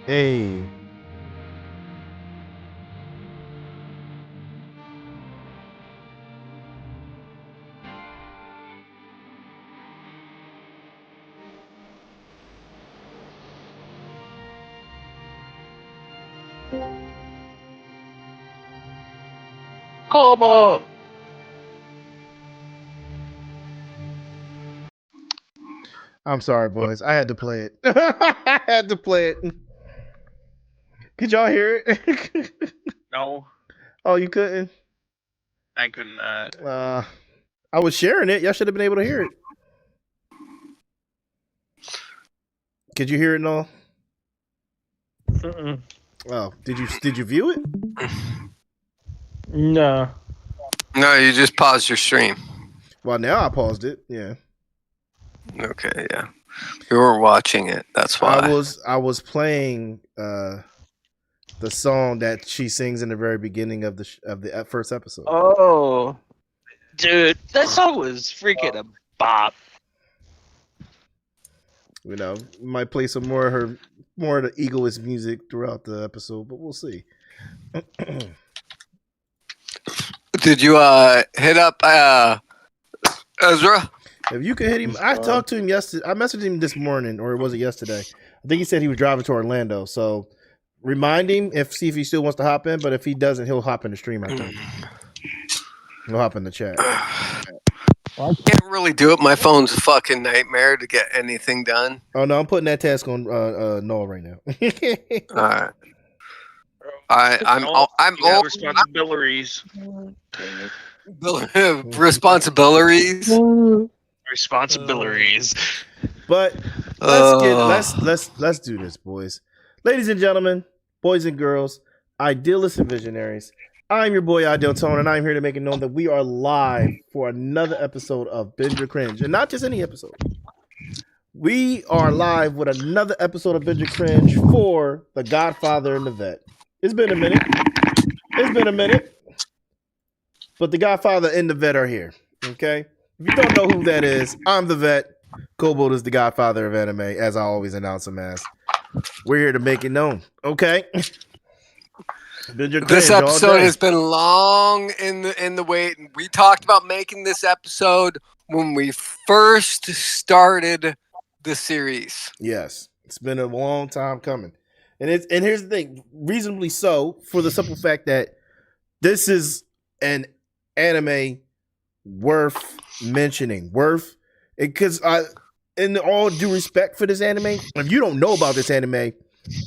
Hey, Kobalt. I'm sorry, boys. I had to play it. I had to play it. Could y'all hear it? No, Oh, you couldn't? I could not. Uh, I was sharing it. Y'all should have been able to hear it. Could you hear it, no? Mm-mm. Oh, did you view it? No. No, you just paused your stream. Well, now I paused it. Yeah, Okay, yeah. You were watching it. That's why. I was playing the song that she sings in the very beginning of the first episode. Oh, dude, that song was freaking a bop. You know, might play some more of the egoist music throughout the episode, but we'll see. Did you hit up Ezra? If you could hit him, I talked to him yesterday. I messaged him this morning, or was it yesterday? I think he said he was driving to Orlando. So remind him see if he still wants to hop in. But if he doesn't, he'll hop in the stream. I think he'll hop in the chat. I can't really do it. My phone's a fucking nightmare to get anything done. Oh no, I'm putting that task on Noah right now. All right. I'm You got old. responsibilities. Responsibilities. Responsibilities. But let's do this, boys, ladies and gentlemen, boys and girls, idealists and visionaries. I'm your boy Ideal Tone, and I'm here to make it known that we are live for another episode of Binge or Cringe, and not just any episode. We are live with another episode of Binge or Cringe for the Godfather and the Vet. It's been a minute. But the Godfather and the Vet are here. Okay? If you don't know who that is, I'm the Vet. Kobalt is the Godfather of anime, as I always announce him as. We're here to make it known. Okay? This episode has been long in the wait. We talked about making this episode when we first started the series. Yes. It's been a long time coming. And here's the thing, reasonably so, for the simple fact that this is an anime worth mentioning, because in all due respect for this anime, if you don't know about this anime,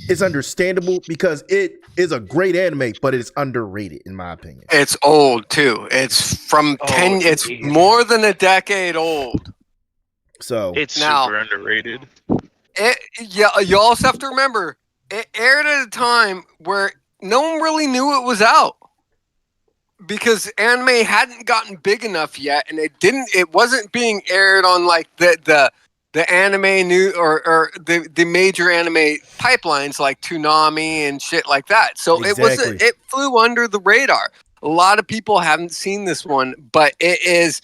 it's understandable because it is a great anime, but it's underrated in my opinion. It's old too. It's from 10. It's more than a decade old. So it's super underrated. You also have to remember it aired at a time where no one really knew it was out because anime hadn't gotten big enough yet, and it wasn't being aired on like the anime new or the major anime pipelines like Toonami and shit like that. So exactly. it flew under the radar. A lot of people haven't seen this one, but it is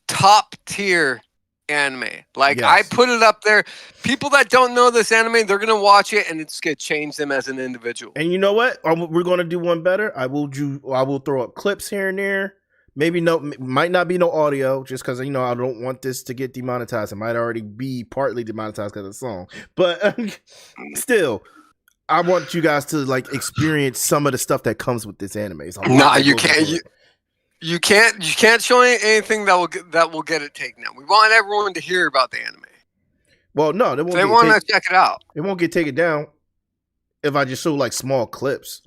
top tier anime. Like, yes. I put it up there. People that don't know this anime, they're gonna watch it and it's gonna change them as an individual. And you know what? We're gonna do one better. I will throw up clips here and there. Maybe might not be no audio, just because I don't want this to get demonetized. It might already be partly demonetized because of the song, but still, I want you guys to like experience some of the stuff that comes with this anime. No, you can't. You can't show anything that will get it taken down. We want everyone to hear about the anime. Well, no, they want to check it out. It won't get taken down if I just show like small clips.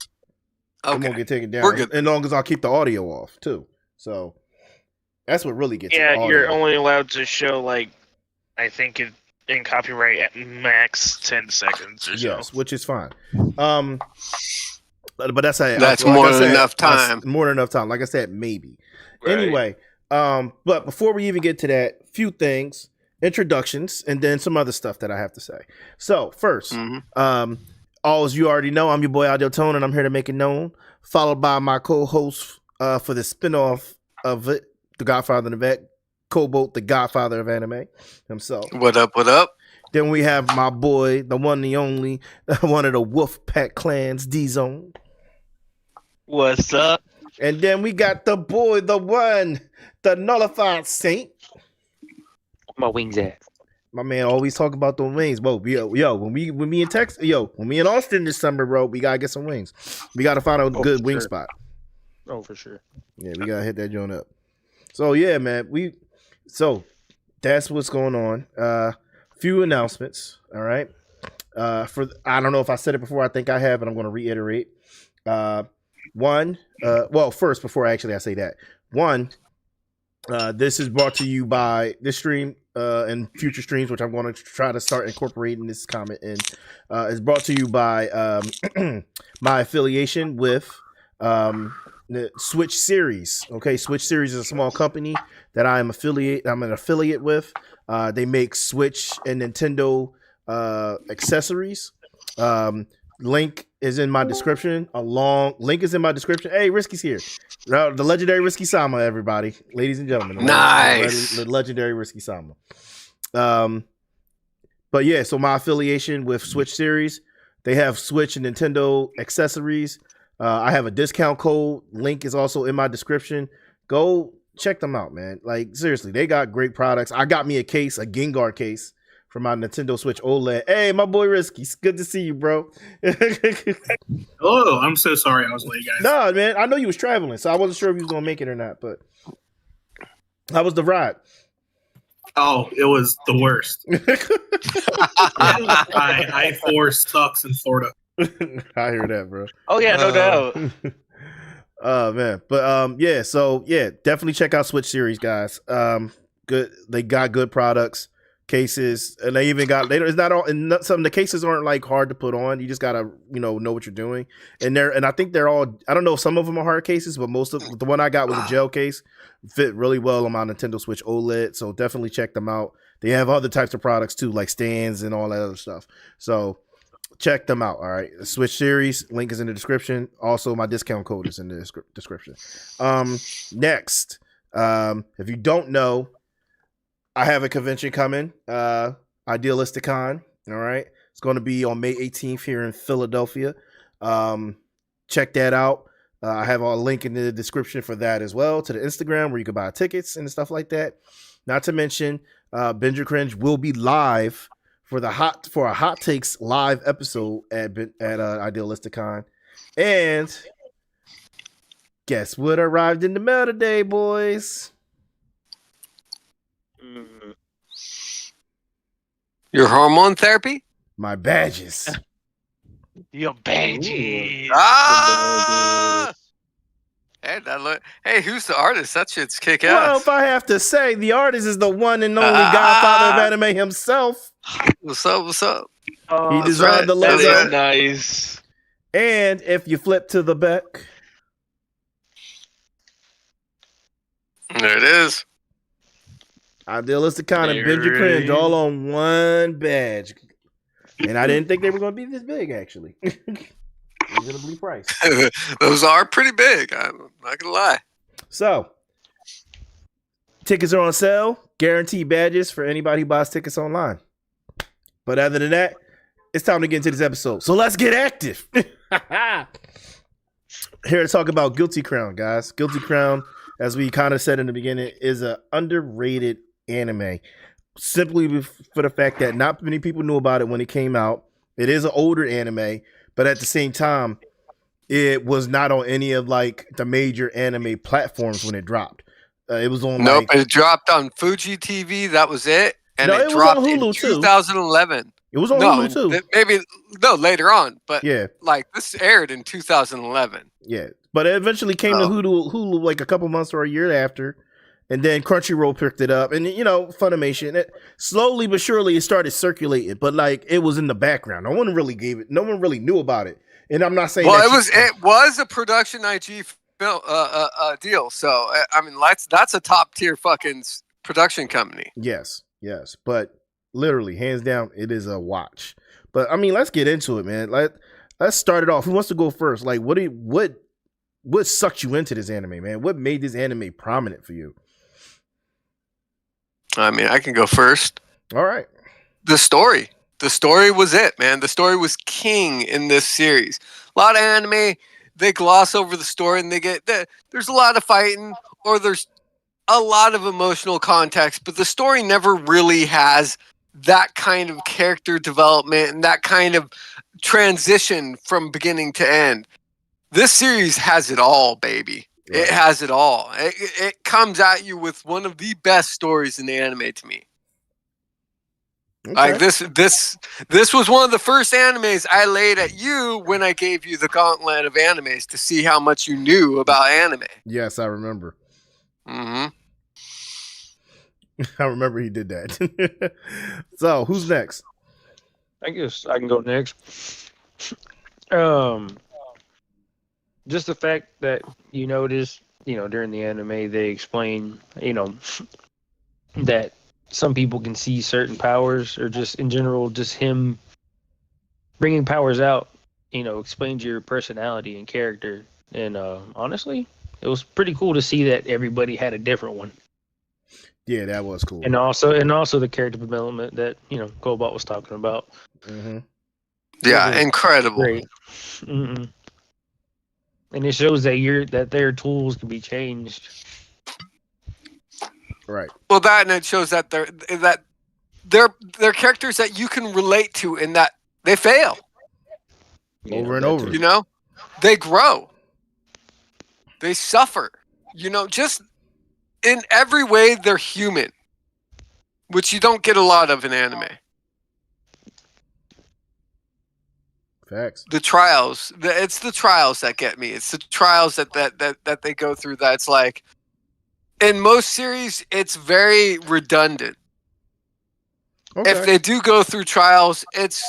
Okay. It won't get taken down. We're good. As long as I'll keep the audio off too. So that's what really gets. Yeah, you're only allowed to show like, I think in copyright at max 10 seconds or so. Yes, which is fine. But that's more than enough time. More than enough time. Like I said, maybe. Right. Anyway, but before we even get to that, few things, introductions, and then some other stuff that I have to say. So first, all as you already know, I'm your boy Ideal Tone, and I'm here to make it known. Followed by my co-host for the spinoff of it, The Godfather and The Vet, Kobalt, the Godfather of anime himself. What up? Then we have my boy, the one, the only, one of the Wolfpack clans, D-Zone. What's up? And then we got the boy, the one, the nullified saint. My wings at. My man always talk about the wings, bro. Yo, when we in Texas, when we in Austin this summer, bro, we gotta get some wings. We gotta find a good wing spot. Oh, for sure. Yeah, we gotta hit that joint up. So yeah, man, so that's what's going on. Few announcements. All right. I don't know if I said it before. I think I have, and I'm going to reiterate. First, before I say that, this is brought to you by this stream and future streams, which I'm going to try to start incorporating this comment in. Is brought to you by my affiliation with the Switch Series. Okay, Switch Series is a small company that I'm an affiliate with. They make Switch and Nintendo accessories. Link is in my description. Link is in my description. Hey, Risky's here. The legendary Risky Sama, everybody, ladies and gentlemen. Nice. The legendary Risky Sama. But yeah, so my affiliation with Switch Series, they have Switch and Nintendo accessories. I have a discount code. Link is also in my description. Go check them out, man. Like, seriously, they got great products. I got me a Gengar case for my Nintendo Switch OLED. Hey, my boy Risky. It's good to see you, bro. Oh, I'm so sorry I was late, guys. No, man. I know you was traveling, so I wasn't sure if you was going to make it or not, but how was the ride? Oh, it was the worst. I-4 sucks in Florida. I hear that, bro. Oh yeah, no doubt. Oh man, but definitely check out Switch Series, guys. Good, they got good products, cases, and they even got later. It's not all, and some of the cases aren't like hard to put on. You just gotta know what you're doing. And I think they're all. I don't know if some of them are hard cases, but most of the one I got was a gel case. Fit really well on my Nintendo Switch OLED, so definitely check them out. They have other types of products too, like stands and all that other stuff. So check them out. All right, the Switch Series link is in the description. Also, my discount code is in the description. Next, if you don't know, I have a convention coming, Idealist Con. All right, it's going to be on May 18th here in Philadelphia. Check that out. I have a link in the description for that as well, to the Instagram where you can buy tickets and stuff like that. Not to mention, Binge or Cringe will be live for a hot takes live episode at Idealist Con. And guess what arrived in the mail today, boys? Your hormone therapy? My badges. Your badges. Ah! Hey, who's the artist? That shit's kick ass. Well, if I have to say, the artist is the one and only Godfather of anime himself. What's up? What's up? Oh, He designed the that logo. is nice. And if you flip to the back, There it is. Idealistic Con and Binge or Cringe all on one badge. And I didn't think they were going to be this big, actually. Reasonably priced. Those are pretty big. I'm not gonna lie. So, tickets are on sale. Guaranteed badges for anybody who buys tickets online. But other than that, it's time to get into this episode. So let's get active. Here to talk about Guilty Crown, guys. Guilty Crown, as we kind of said in the beginning, is an underrated anime. Simply for the fact that not many people knew about it when it came out. It is an older anime, but at the same time, it was not on any of like the major anime platforms when it dropped. It was on it dropped on Fuji TV. That was it, and No, it it was dropped on in Hulu, too. 2011. It was on Hulu too. Maybe later on, but Yeah, like this aired in 2011. yeah. But it eventually came to Hulu like a couple months or a year after. And then Crunchyroll picked it up, and Funimation. Slowly but surely, it started circulating, but like it was in the background. No one really knew about it. And I'm not saying. Well, it was a production IG film deal. So I mean, that's a top tier fucking production company. Yes, but literally, hands down, it is a watch. But I mean, let's get into it, man. Let's start it off. Who wants to go first? Like, what sucked you into this anime, man? What made this anime prominent for you? I mean, I can go first. All right. The story. The story was it, man. The story was king in this series. A lot of anime, they gloss over the story and there's a lot of fighting or there's a lot of emotional context, but the story never really has that kind of character development and that kind of transition from beginning to end. This series has it all, baby. Right. It has it all. It comes at you with one of the best stories in the anime to me. Okay. Like this was one of the first animes I laid at you when I gave you the gauntlet of animes to see how much you knew about anime. Yes, I remember. Mm-hmm. I remember he did that. So, who's next? I guess I can go next. Just the fact that you notice, during the anime they explain, that some people can see certain powers, or just in general, just him bringing powers out, explains your personality and character. And honestly, it was pretty cool to see that everybody had a different one. Yeah, that was cool. And also the character development that, Kobalt was talking about. Mm-hmm. Yeah, incredible. Great. Mm-hmm. And it shows that their tools can be changed. Right. Well, and it shows that they're characters that you can relate to, and that they fail over and over. They grow, they suffer. Just in every way, they're human, which you don't get a lot of in anime. Facts. The trials. It's the trials that get me. It's the trials that they go through. That's like, in most series, it's very redundant. Okay. If they do go through trials, it's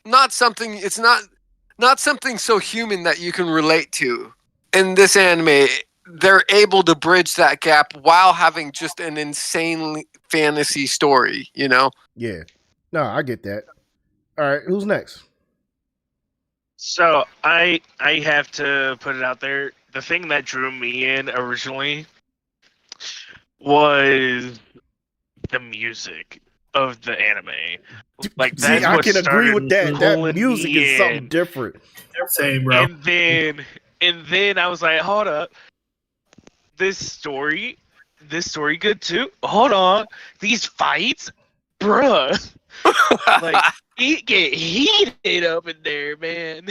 not something. It's not something so human that you can relate to. In this anime, they're able to bridge that gap while having just an insane fantasy story. Yeah. No, I get that. All right, who's next? So I have to put it out there. The thing that drew me in originally was the music of the anime. Like, that's I can agree with that. That music is something different. Same, bro. And then I was like, hold up. This story good too? Hold on. These fights? Bruh. Like, it get heated up in there, man.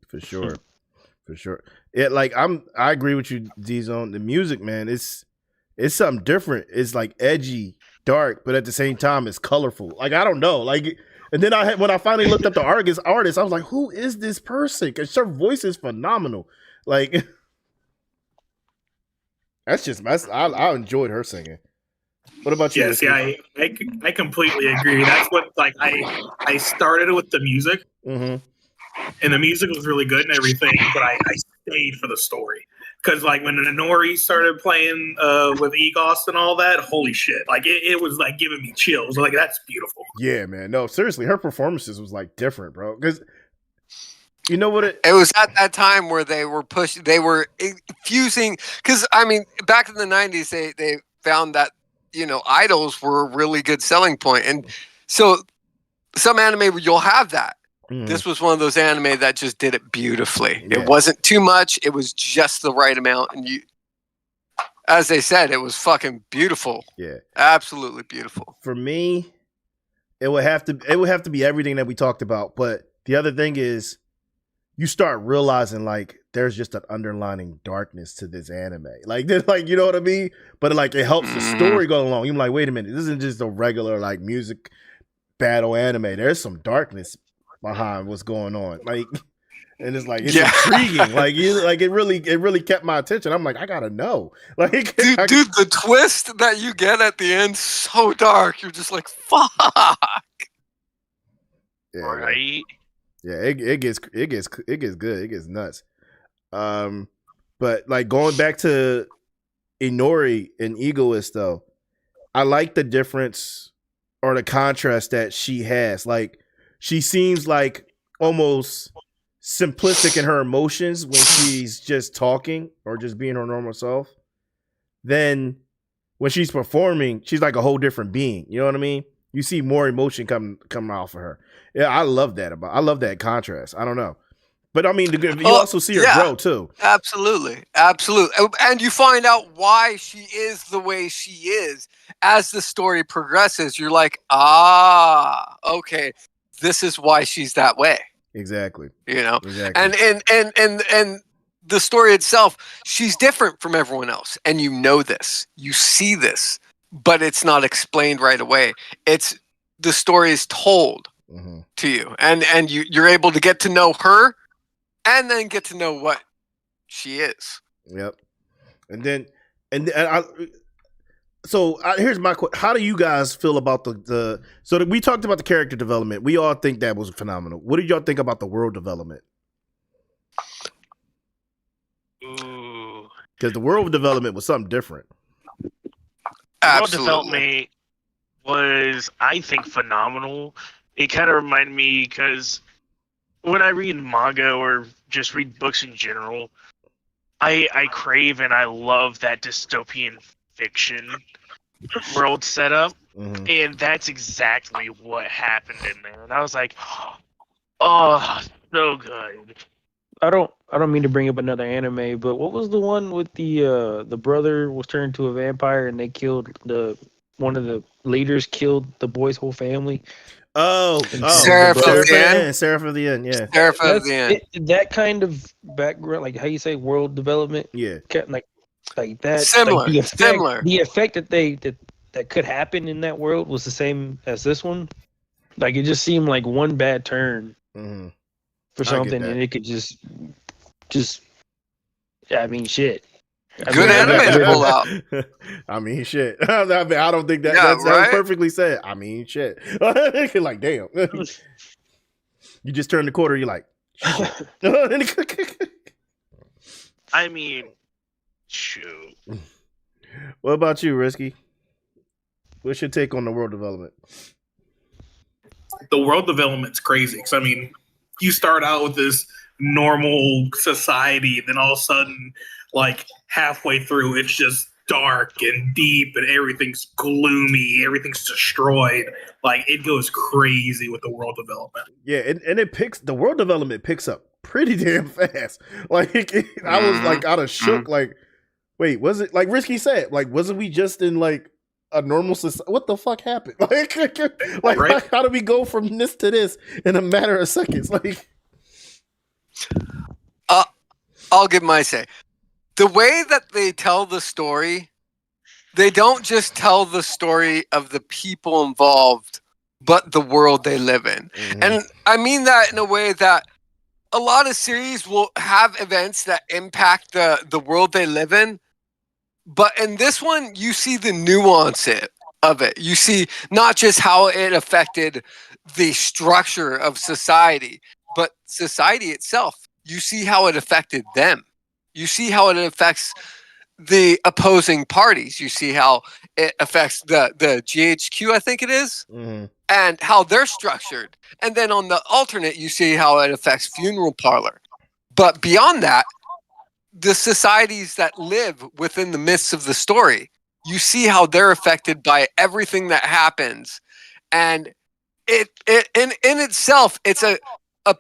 For sure. I agree with you, D-Zone. The music, man, it's something different. It's like edgy, dark, but at the same time, it's colorful. Like, I don't know. Like, and then when I finally looked up the artist, I was like, who is this person? Because her voice is phenomenal. Like, I enjoyed her singing. What about you? Yes, yeah, I completely agree. That's what, like, I started with the music, and the music was really good and everything, but I stayed for the story. Because, like, when Inori started playing with Egos and all that, holy shit. Like, it was, like, giving me chills. Like, that's beautiful. Yeah, man. No, seriously, her performances was, like, different, bro. Because, you know what? It was at that time where they were infusing. Because, I mean, back in the 90s, they found that, idols were a really good selling point. And so some anime, you'll have that. This was one of those anime that just did it beautifully. Yeah. It wasn't too much. It was just the right amount. And as they said, it was fucking beautiful. Yeah. Absolutely beautiful. For me, it would have to be everything that we talked about. But the other thing is, you start realizing, like, there's just an underlining darkness to this anime. Like, you know what I mean? But, like, it helps the story go along. You're like, wait a minute, this isn't just a regular, like, music battle anime. There's some darkness behind what's going on. Like, and it's like, it's intriguing. Like, it really kept my attention. I'm like, I gotta know. Like, dude, the twist that you get at the end, so dark. You're just like, fuck. Yeah. Right. Yeah, it gets good. It gets nuts. But, like, going back to Inori and Egoist, though, I like the difference or the contrast that she has. Like, she seems like almost simplistic in her emotions when she's just talking or just being her normal self. Then when she's performing, she's like a whole different being. You know what I mean? You see more emotion come off of her. Yeah, I love that contrast. I don't know. But I mean, you also see her grow too. Absolutely. And you find out why she is the way she is as the story progresses. You're like, okay, this is why she's that way. Exactly. You know, exactly. And the story itself, she's different from everyone else, and you know this, you see this, but it's not explained right away. It's the story is told to you, and you're able to get to know her. And then get to know what she is. Yep. Here's my question: how do you guys feel about the? So we talked about the character development. We all think that was phenomenal. What did y'all think about the world development? Because the world development was something different. Absolutely. World development was, I think, phenomenal. It kind of reminded me because when I read manga or just read books in general, I crave and I love that dystopian fiction world setup, and that's exactly what happened in there. And I was like, oh, so good. I don't mean to bring up another anime, but what was the one with the brother was turned into a vampire and they killed one of the leaders killed the boy's whole family? Seraph of the End. Seraph of the End, yeah. Seraph of the End. That kind of background, like how you say world development, yeah, like that. Similar, like similar. The effect that could happen in that world was the same as this one. Like it just seemed like one bad turn for something, and it could just. I mean, shit. Good anime to pull out. I mean, shit. I don't think that was perfectly said. I mean, shit. Like, damn. You just turn the corner, you're like, shit. I mean, shoot. What about you, Risky? What's your take on the world development? The world development's crazy. Because, I mean, you start out with this normal society, then all of a sudden, like halfway through, it's just dark and deep and everything's gloomy, everything's destroyed. Like it goes crazy with the world development. Yeah, and the world development picks up pretty damn fast. Like I was like out of shook. Like, wait, was it like Risky said? Like, wasn't we just in like a normal society? What the fuck happened? Like right? How do we go from this to this in a matter of seconds? Like, I'll give my say. The way that they tell the story, they don't just tell the story of the people involved, but the world they live in. And I mean that in a way that a lot of series will have events that impact the world they live in. But in this one, you see the nuance of it. You see not just how it affected the structure of society, but society itself. You see how it affected them. You see how it affects the opposing parties. You see how it affects the GHQ, I think it is, and how they're structured. And then on the alternate, you see how it affects funeral parlor. But beyond that, the societies that live within the midst of the story, you see how they're affected by everything that happens. And it in itself, it's a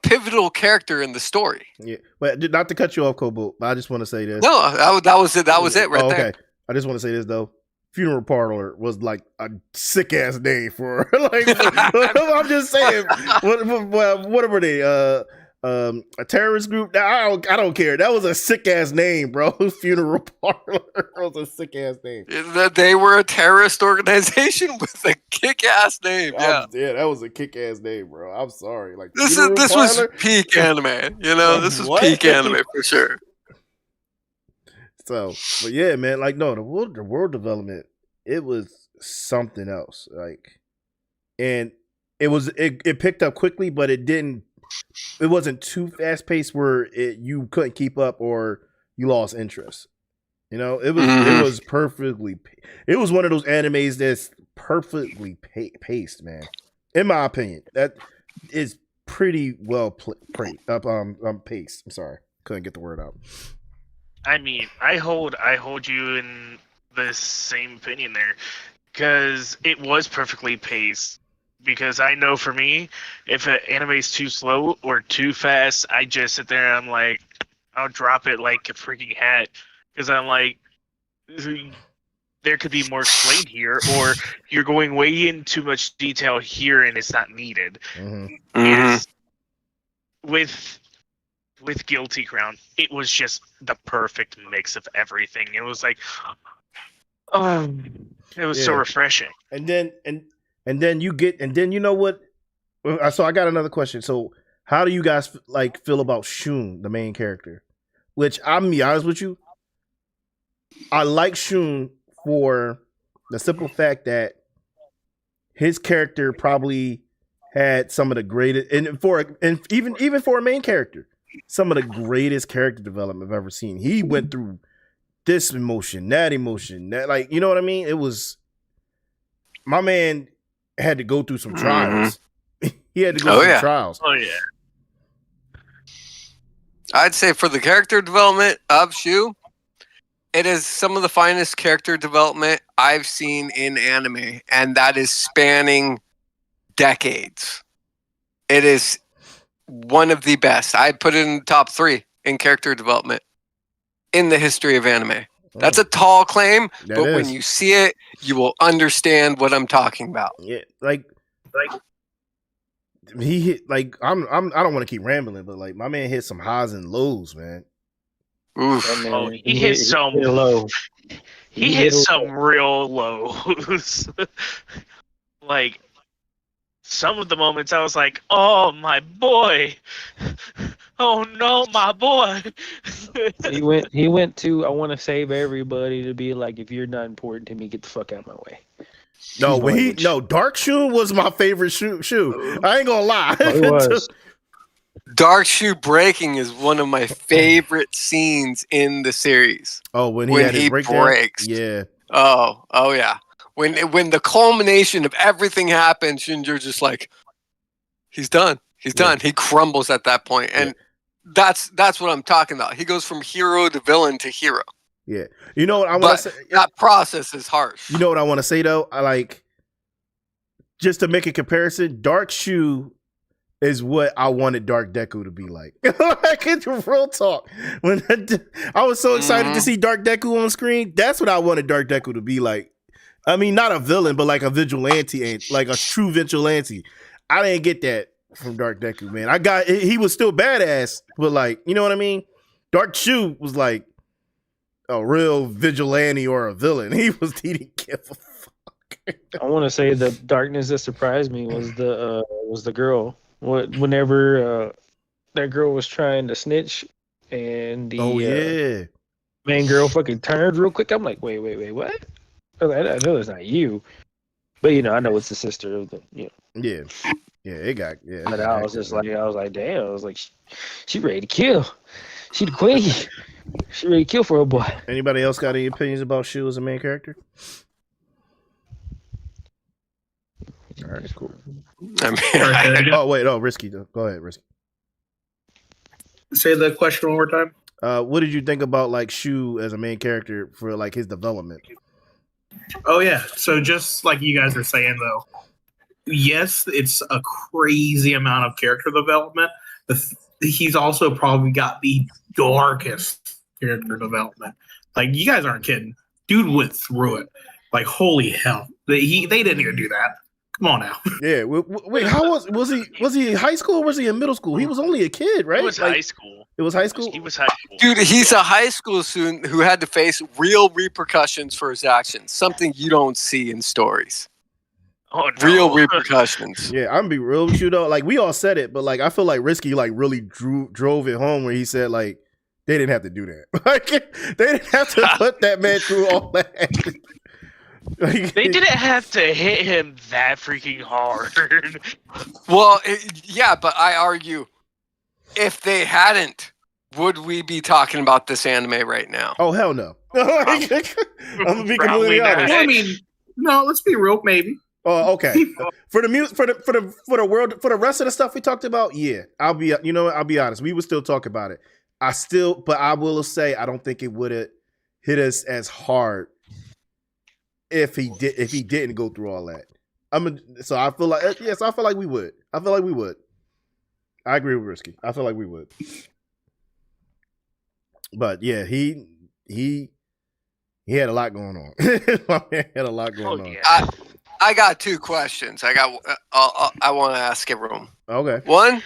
pivotal character in the story. Yeah, but not to cut you off, Kobalt, but I just want to say this. No, that was it. That was it right there. Okay, I just want to say this though. Funeral parlor was like a sick ass name for like. I'm just saying. What were they? A terrorist group? I don't care. That was a sick ass name, bro. Funeral parlor was a sick ass name. They were a terrorist organization with a kick ass name. Yeah, that was a kick ass name, bro. I'm sorry. Like this was peak anime. You know, this was peak anime for sure. So, but yeah, man. Like, no, the world development, it was something else. Like, and it picked up quickly, but it didn't. It wasn't too fast paced where you couldn't keep up or you lost interest. You know, it was perfectly. It was one of those animes that's perfectly paced, man. In my opinion, that is pretty well paced. I'm sorry, couldn't get the word out. I mean, I hold you in the same opinion there, because it was perfectly paced. because I know for me, if an anime is too slow or too fast, I just sit there and I'm like, I'll drop it like a freaking hat because I'm like, there could be more explained here, or you're going way in too much detail here and it's not needed. Is with Guilty Crown, it was just the perfect mix of everything. It was like, it was so refreshing. And then you know what? So I got another question. So how do you guys like feel about Shun, the main character? Which I'm gonna be honest with you, I like Shun for the simple fact that his character probably had some of the greatest, and even for a main character, some of the greatest character development I've ever seen. He went through this emotion, that, like, you know what I mean? It was, my man had to go through some trials. He had to go through some trials. Oh yeah. I'd say for the character development of Shu, it is some of the finest character development I've seen in anime, and that is spanning decades. It is one of the best. I'd put it in the top 3 in character development in the history of anime. That's a tall claim, but when you see it, you will understand what I'm talking about. Yeah, like he hit, like I don't want to keep rambling, but like my man hit some highs and lows, man. Oof. Oh, he hit some low. He hit some real lows. Like some of the moments I was like, "Oh my boy, oh no, my boy." He went to I want to save everybody to be like, if you're not important to me, get the fuck out of my way. No, Dark Shun was my favorite shoe. I ain't gonna lie. It was. Dark Shoe breaking is one of my favorite scenes in the series. Oh, when he breaks. Yeah. Oh yeah. When the culmination of everything happens, and you're just like, he's done. He's done. He crumbles at that point, and that's what I'm talking about. He goes from hero to villain to hero. Yeah. You know what I want to say? That process is harsh. You know what I want to say though? I like, just to make a comparison, Dark Shoe is what I wanted Dark Deku to be like. Like, it's real talk. When I was so excited to see Dark Deku on screen, that's what I wanted Dark Deku to be like. I mean, not a villain, but like a vigilante, like a true vigilante. I didn't get that from Dark Deku, man. He was still badass, but like, you know what I mean? Dark Shoe was like a real vigilante or a villain. He didn't give a fuck. I want to say the darkness that surprised me was the girl. Whenever that girl was trying to snitch, and the main girl fucking turned real quick. I'm like, wait, what? I know it's not you, but I know it's the sister of the But I was just like, damn. I was like, she ready to kill. She the queen. She ready to kill for her boy. Anybody else got any opinions about Shu as a main character? All right, cool. Risky. Go ahead, Risky. Say the question one more time. What did you think about like Shu as a main character for like his development? Oh yeah. So just like you guys are saying though, yes, it's a crazy amount of character development. He's also probably got the darkest character development. Like, you guys aren't kidding. Dude went through it. Like, holy hell. They didn't even do that. Come on now. Yeah. Wait, how was he in high school or was he in middle school? He was only a kid, right? It was high school. It was high school? He was high school. Dude, he's a high school student who had to face real repercussions for his actions. Something you don't see in stories. Oh, no. Real repercussions. Yeah, I'm gonna be real with you though. Like, we all said it, but like, I feel like Risky like really drove it home where he said like they didn't have to do that. Like, they didn't have to put that man through all that. Like, they didn't have to hit him that freaking hard. Well, yeah, but I argue if they hadn't, would we be talking about this anime right now? Oh, hell no. I'm gonna be completely honest. Well, I mean, no, let's be real, maybe. Oh, okay. For the rest of the stuff we talked about, yeah, I'll be honest. We would still talk about it. But I will say I don't think it would have hit us as hard if he didn't go through all that. So I feel like yes, I feel like we would. I feel like we would. I agree with Risky. I feel like we would. But yeah, he had a lot going on. He had a lot going on. Yeah. I got 2 questions. I want to ask everyone. Okay. One,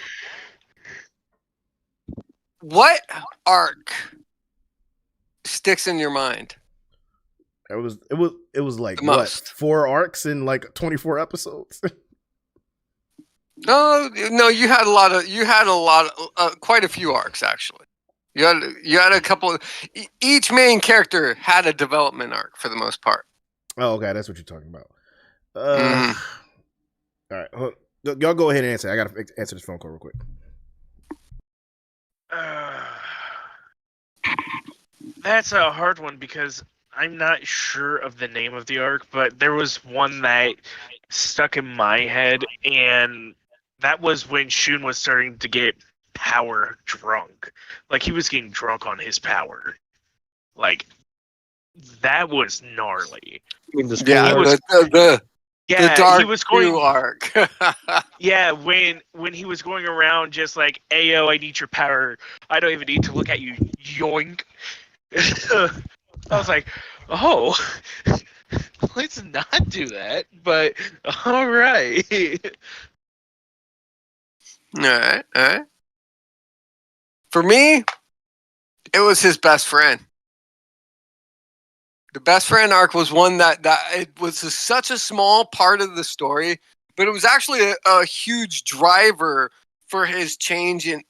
what arc sticks in your mind? It was like The what most. 4 arcs in like 24 episodes. No, you had quite a few arcs actually. You had a couple. Each main character had a development arc for the most part. Oh, okay, that's what you're talking about. All right, y'all go ahead and answer. I gotta answer this phone call real quick. That's a hard one because I'm not sure of the name of the arc, but there was one that stuck in my head, and that was when Shun was starting to get power drunk. Like, he was getting drunk on his power. Like, that was gnarly. Yeah, the dark he was going. arc. Yeah, when he was going around just like, "Ayo, I need your power. I don't even need to look at you." Yoink. I was like, "Oh, let's not do that." But all right. All right. For me, it was his best friend. The best friend arc was one that it was such a small part of the story, but it was actually a huge driver for his change in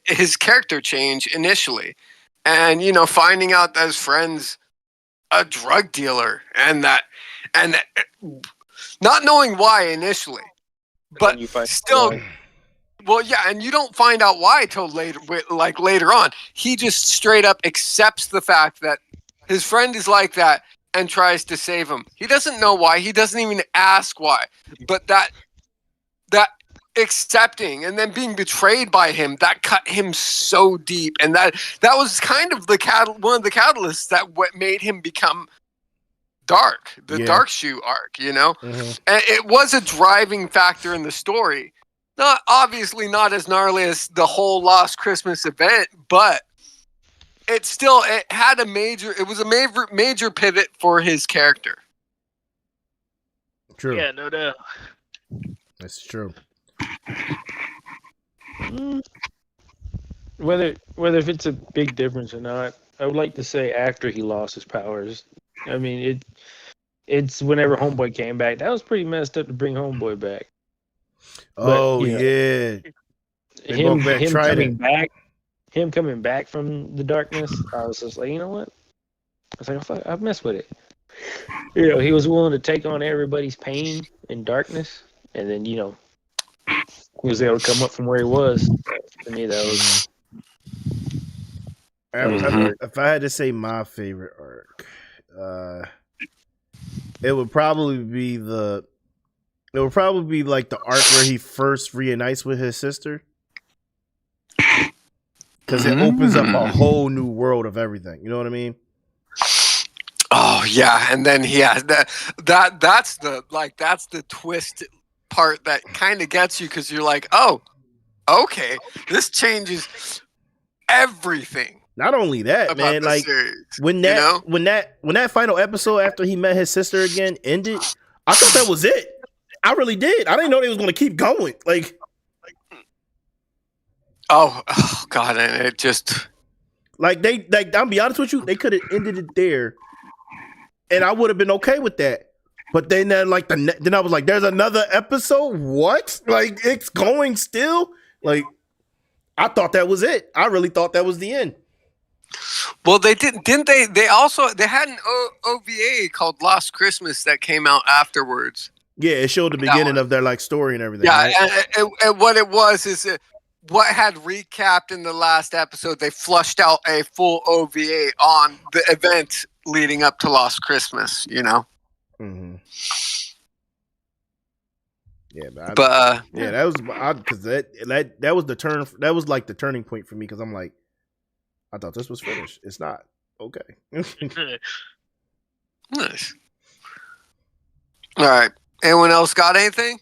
his character change initially. And, finding out that his friend's a drug dealer and that not knowing why initially, but still, well, yeah, and you don't find out why till later on. He just straight up accepts the fact that his friend is like that and tries to save him. He doesn't know why. He doesn't even ask why. But that accepting and then being betrayed by him, that cut him so deep. And that was kind of one of the catalysts that what made him become dark, the Dark Shoe arc, Mm-hmm. And it was a driving factor in the story. Obviously not as gnarly as the whole Lost Christmas event, but it was a major pivot for his character. True. Yeah, no doubt. That's true. Whether if it's a big difference or not, I would like to say after he lost his powers. I mean, it's whenever Homeboy came back. That was pretty messed up to bring Homeboy back. Oh, yeah. Him coming back. Him coming back from the darkness, I was just like, you know what? I was like, fuck, I've messed with it. He was willing to take on everybody's pain and darkness, and then, he was able to come up from where he was. To me, that was. If I had to say my favorite arc, it would probably be like the arc where he first reunites with his sister. Because it opens up a whole new world of everything. You know what I mean? Oh yeah, and then that's the twist part that kind of gets you because you're like, oh, okay, this changes everything. Not only that, man, like when that final episode after he met his sister again ended, I thought that was it. I really did. I didn't know they was gonna keep going. Like. Oh God! And it just I'll be honest with you, they could have ended it there, and I would have been okay with that. But then, then I was like, "There's another episode? What? Like it's going still? Like I thought that was it. I really thought that was the end." Well, they didn't they? They had an OVA called Lost Christmas that came out afterwards. Yeah, it showed the beginning of their story and everything. Yeah, right? and what it was is. What had recapped in the last episode, they flushed out a full OVA on the event leading up to Lost Christmas, Mm-hmm. Yeah, but that was because that was the turn. That was like the turning point for me because I'm like, I thought this was finished. It's not. Okay. Nice. All right. Anyone else got anything?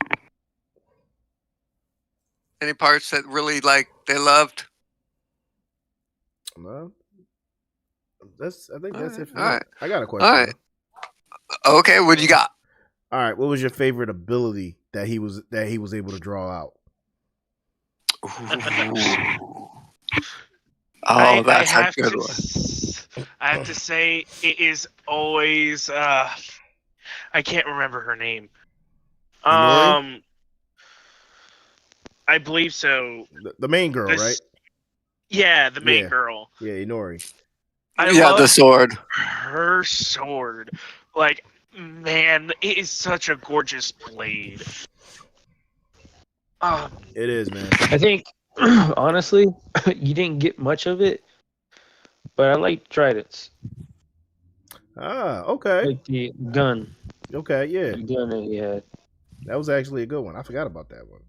Any parts that really they loved? No. I think that's it for me. All right. I got a question. All right. Okay, what you got? All right, what was your favorite ability that he was able to draw out? That's a good one. I have to say, it is always. I can't remember her name. Inori? I believe so. The main girl, right? Yeah, the main girl. Yeah, Inori. I love the sword. Her sword, like, man, it is such a gorgeous blade. It is, man. I think, honestly, you didn't get much of it, but I like tridents. Okay. Like the gun. Okay, yeah. The gun that he had. That was actually a good one. I forgot about that one.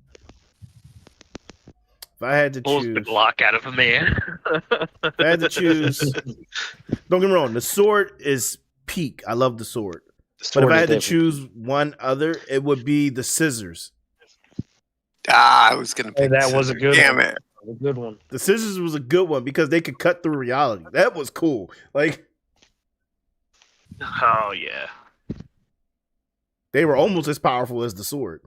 If I had to Pulls choose, the Glock out of a man. if I had to choose, don't get me wrong. The sword is peak. I love the sword. But if I had to choose one other, it would be the scissors. I was gonna pick that was a good Damn one. it. A good one. The scissors was a good one because they could cut through reality. That was cool. Like, Oh yeah. they were almost as powerful as the sword.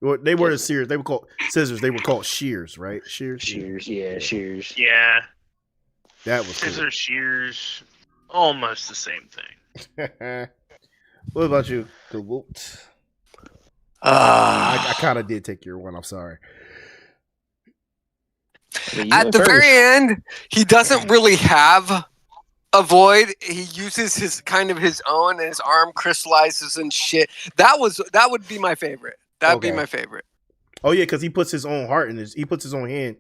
They were shears. They were called scissors. They were called shears, right? Shears, yeah, shears. Yeah. That was cool. Scissors, shears, almost the same thing. What about you, Kobalt? I I kind of did take your one. I'm sorry. At the very end, he doesn't really have a void. He uses his own, and his arm crystallizes and shit. That would be my favorite. That'd be my favorite. Oh yeah, because he puts his own heart in he puts his own hand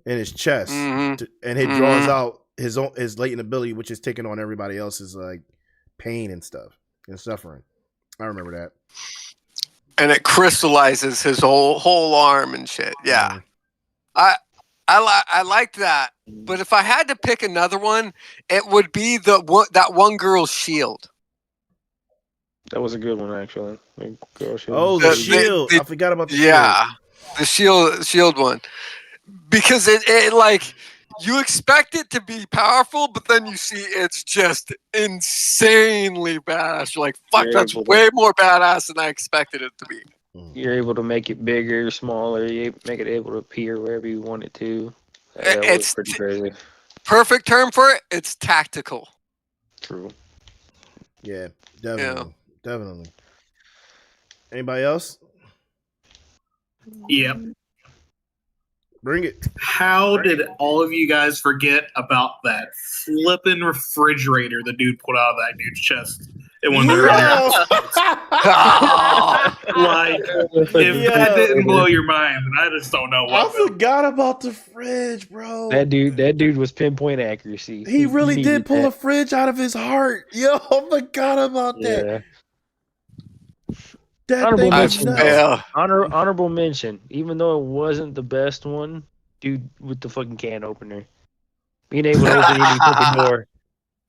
in his chest, Mm-hmm. and he draws out his latent ability, which is taking on everybody else's like pain and stuff and suffering. I remember that. And it crystallizes his whole arm and shit. Yeah, I liked that. But if I had to pick another one, it would be that one girl's shield. That was a good one, actually. Oh, the shield! I forgot about the shield. Yeah, the shield one, because it like you expect it to be powerful, but then you see it's just insanely badass. You're like, fuck, that's way more badass than I expected it to be. You're able to make it bigger, smaller. You make it able to appear wherever you want it to. That was pretty crazy. Perfect term for it. It's tactical. True. Yeah, definitely. Definitely. Anybody else? Yep. Bring it. How did all of you guys forget about that flippin' refrigerator the dude pulled out of that dude's chest in one of the earlier episodes? Like, if that didn't blow your mind, then I just don't know what. I forgot about the fridge, bro. That dude was pinpoint accuracy. He really did pull a fridge out of his heart. Yo, I forgot about that. Honorable mention. Yeah. Honorable mention. Even though it wasn't the best one, dude with the fucking can opener. Being able to open any fucking door.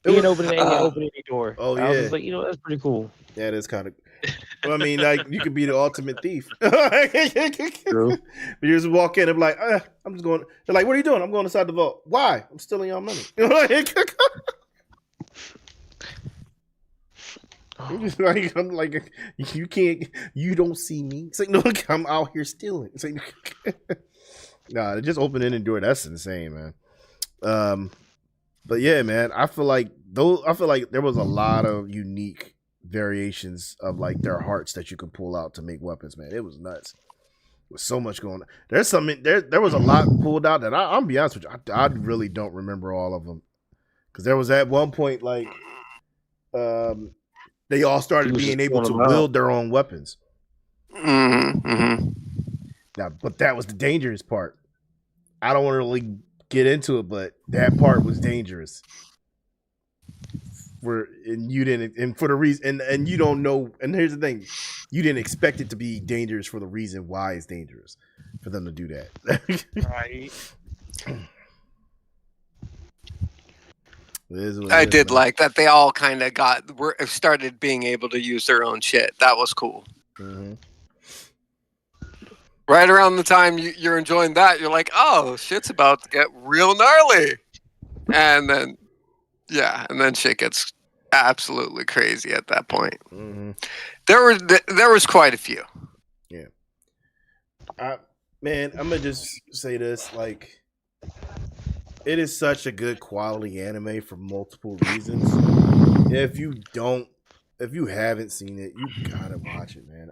Open any door. Oh, I was just like, that's pretty cool. Yeah, it is kind of. Well, I mean, like, you could be the ultimate thief. True. You just walk in and be like, I'm just going. They're like, what are you doing? I'm going inside the vault. Why? I'm stealing your money. I'm like, you can't, you don't see me. It's like, no, I'm out here stealing. It's like, nah, just open in and door. That's insane, man. But yeah, man, I feel like there was a lot of unique variations of like their hearts that you could pull out to make weapons, man. It was nuts. With so much going on. There's something there was a lot pulled out that I'll be honest with you, I really don't remember all of them. Because there was at one point like they all started being able to wield their own weapons. Mm-hmm. Now, but that was the dangerous part. I don't want to really get into it, but that part was dangerous. For the reason, and you don't know. And here's the thing: you didn't expect it to be dangerous for the reason why it's dangerous for them to do that. Right. I did like that they all kind of started being able to use their own shit. That was cool. Mm-hmm. Right around the time you're enjoying that, you're like, oh, shit's about to get real gnarly. And then, and then shit gets absolutely crazy at that point. Mm-hmm. There was quite a few. Yeah. Man, I'm gonna just say this, like, it is such a good quality anime for multiple reasons. If you haven't seen it, you gotta watch it, man.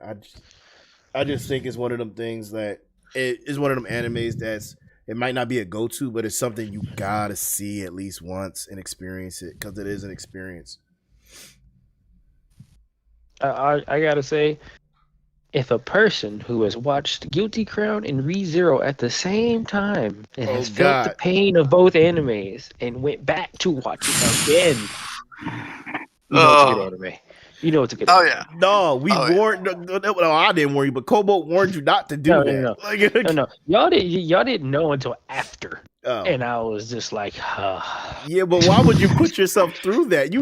I just think it's one of them things that it is one of them animes it might not be a go-to, but it's something you gotta see at least once and experience it, because it is an experience. I gotta say, if a person who has watched Guilty Crown and ReZero at the same time and has felt the pain of both animes and went back to watch it again, you know it's a good anime. You know it's a good anime. Yeah. No, warned. No, I didn't warn you, but Kobalt warned you not to do that. No. Y'all didn't know until after. Oh. And I was just like, yeah, but why would you put yourself through that? He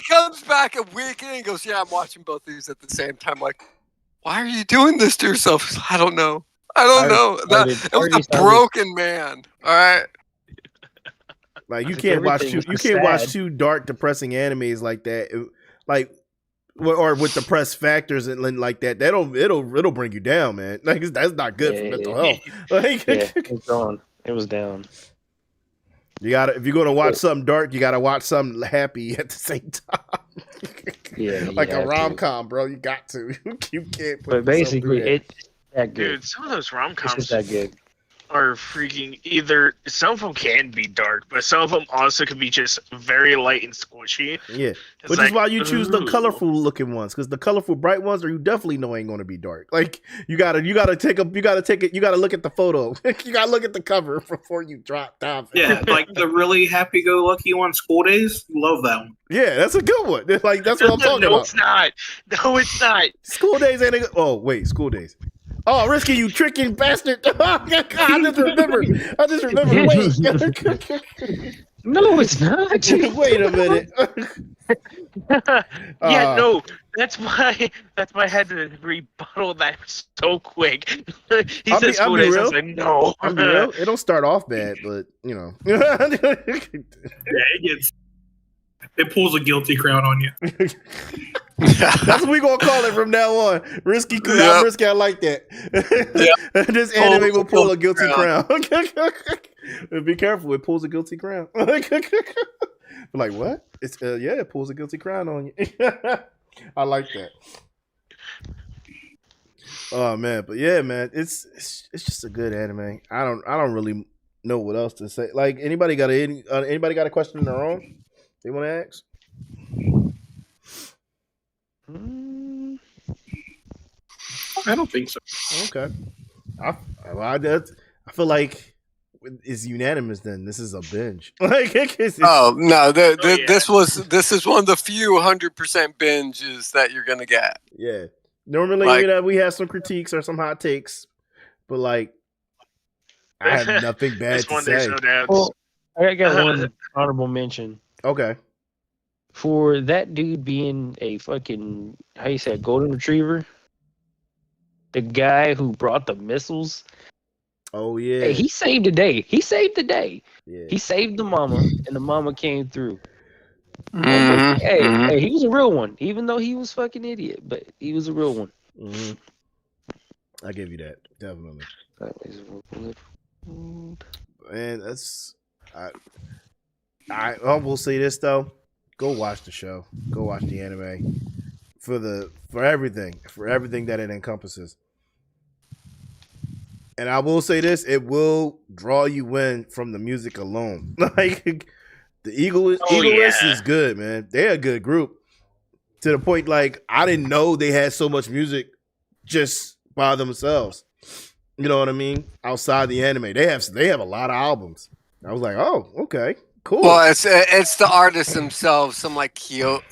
comes back a week in and goes, yeah, I'm watching both of these at the same time. Like, why are you doing this to yourself? I don't know. It was a broken man. All right. Like you can't watch two dark, depressing animes like that, or with depressed factors and like that. It'll bring you down, man. Like that's not good for mental health. Like, it was down. If you're gonna watch something dark, you gotta watch something happy at the same time. Like a rom-com, bro. You got to. You can't. But basically, it's that good. Dude, some of those rom-coms is that good. Are freaking some of them can be dark, but some of them also can be just very light and squishy. Yeah, which is why you choose the colorful looking ones, because the colorful bright ones you definitely know ain't going to be dark. Like you gotta look at the photo. You gotta look at the cover before you drop down. Yeah, like the really happy-go-lucky one, School Days. Love that one. Yeah, that's a good one. Like that's what I'm talking about. No, it's not. No, it's not. School Days ain't a good. Oh wait, School Days. Oh, Risky, you tricking bastard! Oh, God, I just remember. Wait. No, it's not. Wait a minute. No, that's why I had to rebuttal that so quick. He said School Days. I was like, no. I'm real. It don't start off bad, but you know. It pulls a guilty crown on you. That's what we gonna call it from now on. Risky, Risky. I like that. This anime will pull a guilty crown. Be careful, it pulls a guilty crown. Like what? It's it pulls a guilty crown on you. I like that. Oh man, but yeah, man, it's just a good anime. I don't really know what else to say. Like anybody got a question in their own they want to ask? I don't think so. Okay. I feel like it's unanimous. Then this is a binge. This is one of the few 100% binges that you're gonna get. Yeah. Normally we have some critiques or some hot takes, but like I have nothing bad to say. There's no doubts. Well, I got one honorable mention. Okay. For that dude being a fucking, how you say, a golden retriever, the guy who brought the missiles. Oh yeah. Hey, he saved the day. Yeah. He saved the mama, and the mama came through. Mm-hmm. Hey, he was a real one, even though he was fucking idiot, but he was a real one. Mm-hmm. I give you that, definitely. And that's I will say this though. Go watch the show. Go watch the anime for everything that it encompasses. And I will say this: it will draw you in from the music alone. Like the Eagleists is good, man. They're a good group. To the point, like I didn't know they had so much music just by themselves. You know what I mean? Outside the anime, they have a lot of albums. I was like, oh, okay. Cool. Well, it's the artists themselves, some like Kyoko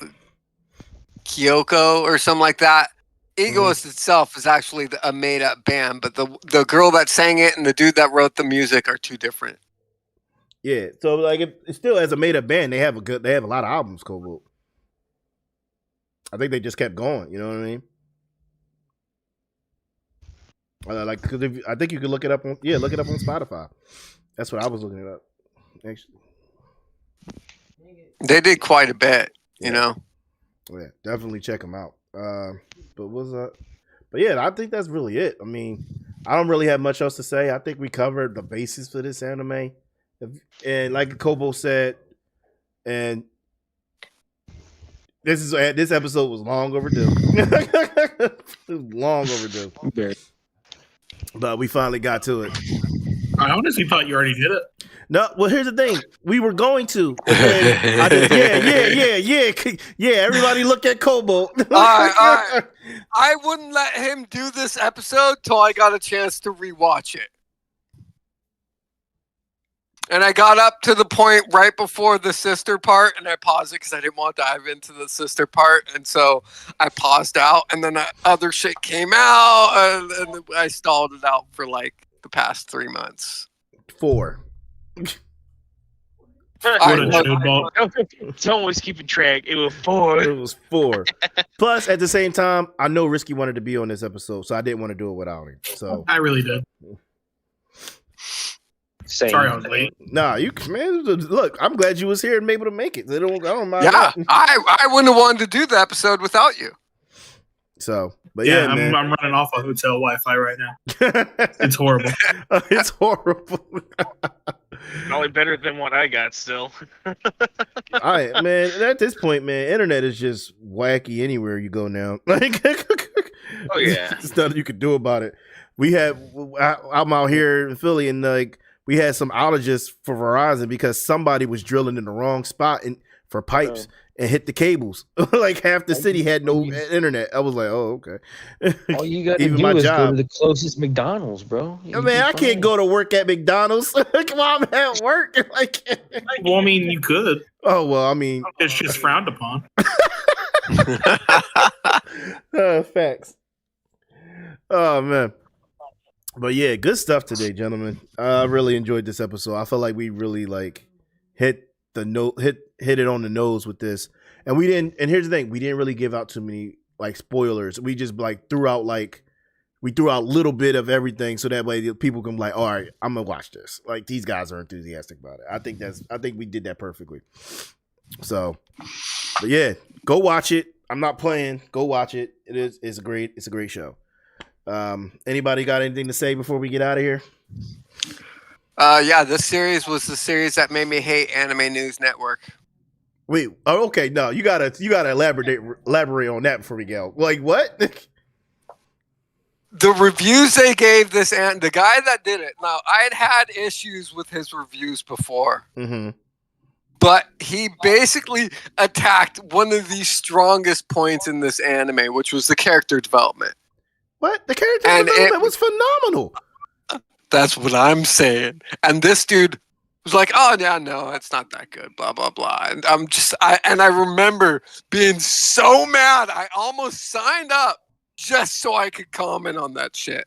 or something like that. Egoist itself is actually a made up band, but the girl that sang it and the dude that wrote the music are two different. Yeah, so like it still as a made up band, they have a lot of albums. Kobalt. I think they just kept going. You know what I mean? Like, cause I think you could look it up on Spotify. That's what I was looking it up. Actually, They did quite a bit, you know. Yeah, definitely check them out. But yeah, I think that's really it. I mean, I don't really have much else to say. I think we covered the basis for this anime, and like Kobo said, and this episode was long overdue. It was long overdue. Very. But we finally got to it. I honestly thought you already did it. No, well, here's the thing. We were going to. Yeah. Everybody look at Kobalt. All right. I wouldn't let him do this episode till I got a chance to rewatch it. And I got up to the point right before the sister part, and I paused it because I didn't want to dive into the sister part. And so I paused out, and then other shit came out, and I stalled it out for like the past 3 months. 4. Someone was keeping track. It was 4. It was 4. Plus, at the same time, I know Risky wanted to be on this episode, so I didn't want to do it without him. So I really did. Same. Sorry I was late. Nah, man. Look, I'm glad you was here and able to make it. I don't mind. Yeah, that. I wouldn't have wanted to do the episode without you. So, but yeah, I'm man. I'm running off a hotel Wi-Fi right now. It's horrible. It's horrible. Probably better than what I got still. All right, man. At this point, man, internet is just wacky anywhere you go now. Like, Oh yeah, there's nothing you can do about it. I'm out here in Philly, and like we had some outages for Verizon because somebody was drilling in the wrong spot for pipes and hit the cables. Like half the city had no internet. I was like, oh, okay. All you got to Even do my is job. go to the closest McDonald's, bro. I mean, I can't go to work at McDonald's. Come on, I'm at work. Like, Well, I mean, you could. oh well, I mean, It's just frowned upon. facts. Oh man. But yeah, good stuff today, gentlemen. I really enjoyed this episode. I felt like we really like hit it on the nose with this. And we didn't, and here's the thing, we didn't really give out too many like spoilers. We just like threw out a little bit of everything so that way people can be like, all right, I'm gonna watch this. Like these guys are enthusiastic about it. I think we did that perfectly. So, but yeah, go watch it. I'm not playing. Go watch it. It's a great show. Anybody got anything to say before we get out of here? Yeah, this series was the series that made me hate Anime News Network. Wait, oh, okay, no, you gotta elaborate on that before we go. Like what? The reviews they gave this, and the guy that did it. Now, I had issues with his reviews before, but he basically attacked one of the strongest points in this anime, which was the character development. What? The character development was phenomenal. That's what I'm saying. And this dude was like, "Oh yeah, no, it's not that good." Blah blah blah. And I remember being so mad. I almost signed up just so I could comment on that shit.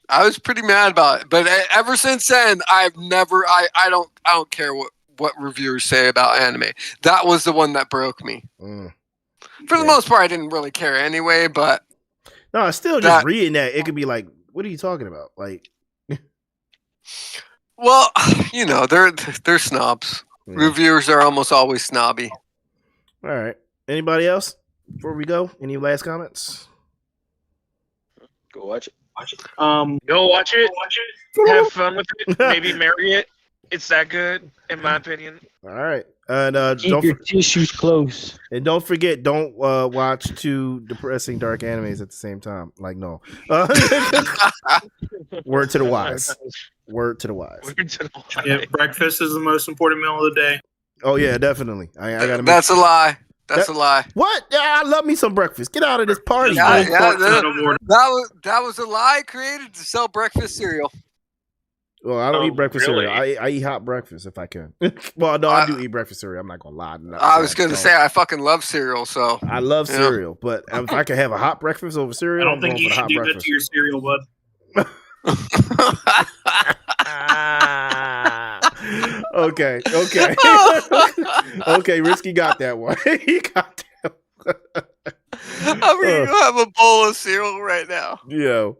I was pretty mad about it. But ever since then, I've never. I don't care what reviewers say about anime. That was the one that broke me. For the most part, I didn't really care anyway. But no, still just reading that, it could be like, what are you talking about? Like, well, you know, they're snobs. Yeah. Reviewers are almost always snobby. All right. Anybody else before we go? Any last comments? Go watch it. Go watch it. Have fun with it. Maybe marry it. It's that good, in my opinion. All right. And keep your tissues close. And don't forget, don't watch 2 depressing dark animes at the same time. Like, no. Word to the wise. Word to the wise. Yeah, breakfast is the most important meal of the day. Oh yeah, definitely. I gotta. That's a lie. That's a lie. What? Yeah, I love me some breakfast. Get out of this party. That was a lie created to sell breakfast cereal. Well, I don't eat breakfast cereal. I eat hot breakfast if I can. Well, no, I do eat breakfast cereal. I'm not gonna lie. I was gonna say I fucking love cereal. So I love cereal, but if I could have a hot breakfast over cereal, I don't think you should do that to your cereal, bud. Okay. Okay, Risky got that one. He got that one. I'm gonna go have a bowl of cereal right now. Yo.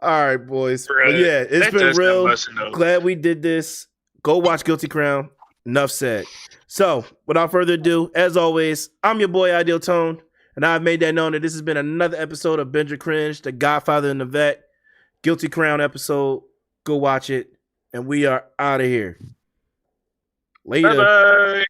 All right, boys. Bruh, But yeah, it's that been does sound real. busting up. Glad we did this. Go watch Guilty Crown. Enough said. So, without further ado, as always, I'm your boy Ideal Tone, and I've made that known that this has been another episode of Binge or Cringe, the Godfather and the Vet, Guilty Crown episode. Go watch it, and we are out of here. Later. Bye-bye.